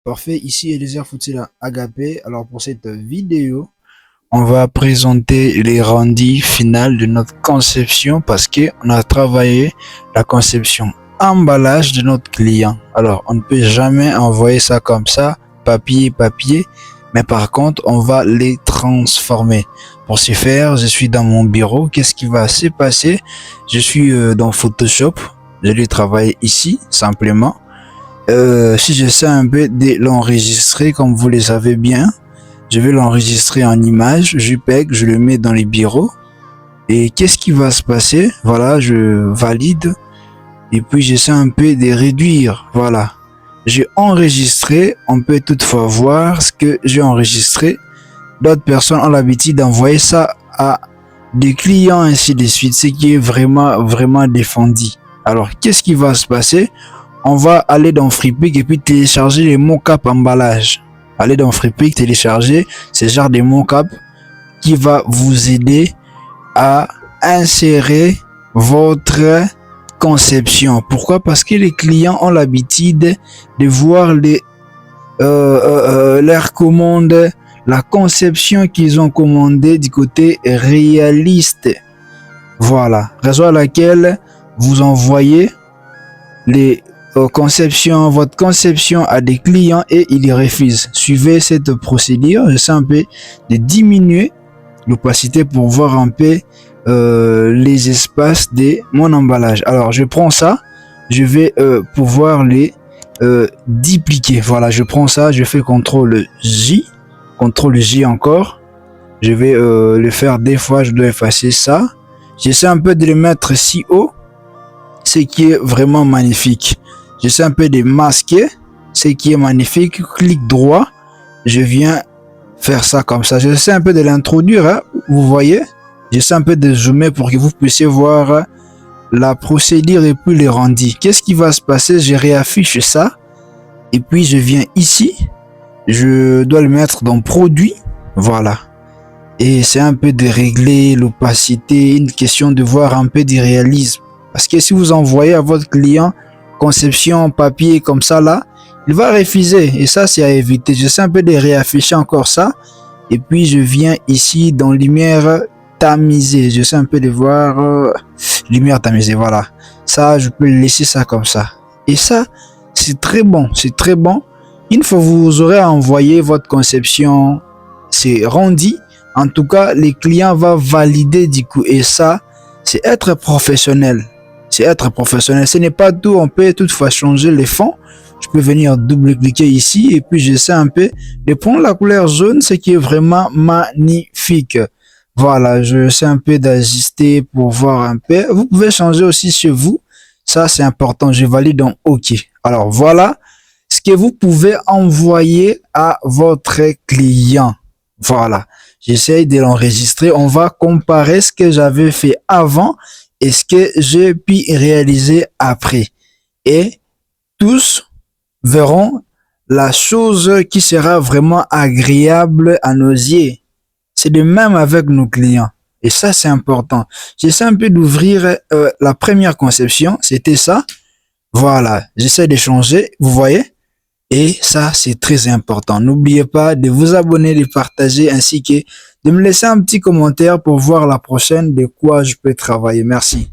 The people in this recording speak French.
Parfait, ici Eliezer Foutila Agapé. Alors pour cette vidéo, on va présenter les rendus finales de notre conception parce qu'on a travaillé la conception emballage de notre client. Alors on ne peut jamais envoyer ça comme ça, papier, mais par contre on va les transformer. Pour ce faire, je suis dans mon bureau. Qu'est-ce qui va se passer? Je suis dans Photoshop. Je vais travailler ici simplement. Si j'essaie un peu de l'enregistrer comme vous le savez bien, je vais l'enregistrer en image, JPEG, je le mets dans les bureaux. Et qu'est-ce qui va se passer? Voilà, je valide. Et puis j'essaie un peu de réduire. Voilà. J'ai enregistré. On peut toutefois voir ce que j'ai enregistré. D'autres personnes ont l'habitude d'envoyer ça à des clients, ainsi de suite. Ce qui est vraiment défendu. Alors, qu'est-ce qui va se passer? On va aller dans Freepik et puis télécharger les mockups emballage. Allez dans Freepik, télécharger ce genre de mockup qui va vous aider à insérer votre conception. Pourquoi? Parce que les clients ont l'habitude de voir leurs commandes, la conception qu'ils ont commandée du côté réaliste. Voilà, raison à laquelle vous envoyez votre conception à des clients et ils refusent. Suivez cette procédure. J'essaie un peu de diminuer l'opacité pour voir un peu les espaces de mon emballage. Alors je prends ça, je vais pouvoir les dupliquer. Voilà, je prends ça, je fais CTRL J encore. Je vais le faire des fois, je dois effacer ça. J'essaie un peu de le mettre si haut, ce qui est vraiment magnifique. J'essaie un peu de masquer ce qui est magnifique. Clic droit, je viens faire ça comme ça. J'essaie un peu de l'introduire, hein, vous voyez. J'essaie un peu de zoomer pour que vous puissiez voir la procédure et puis les rendus. Qu'est-ce qui va se passer? Je réaffiche ça et puis je viens ici. Je dois le mettre dans produit. Voilà. Et c'est un peu de régler l'opacité, une question de voir un peu du réalisme. Parce que si vous envoyez à votre client conception papier comme ça là, il va refuser et ça c'est à éviter. J'essaie un peu de réafficher encore ça et puis je viens ici dans lumière tamisée. J'essaie un peu de voir lumière tamisée. Voilà, ça je peux laisser ça comme ça et ça c'est très bon, c'est très bon. Une fois vous aurez envoyé votre conception, c'est rendu. En tout cas, les clients vont valider du coup et ça c'est être professionnel. C'est être professionnel. Ce n'est pas tout. On peut toutefois changer les fonds. Je peux venir double-cliquer ici et puis j'essaie un peu de prendre la couleur jaune, ce qui est vraiment magnifique. Voilà, je sais un peu d'ajuster pour voir un peu. Vous pouvez changer aussi chez vous. Ça, c'est important. Je valide en OK. Alors, voilà ce que vous pouvez envoyer à votre client. Voilà. J'essaie de l'enregistrer. On va comparer ce que j'avais fait avant et ce que j'ai pu réaliser après. Et tous verront la chose qui sera vraiment agréable à nos yeux. C'est de même avec nos clients. Et ça, c'est important. J'essaie un peu d'ouvrir la première conception. C'était ça. Voilà. J'essaie de changer. Vous voyez? Et ça, c'est très important. N'oubliez pas de vous abonner, de partager ainsi que de me laisser un petit commentaire pour voir la prochaine de quoi je peux travailler. Merci.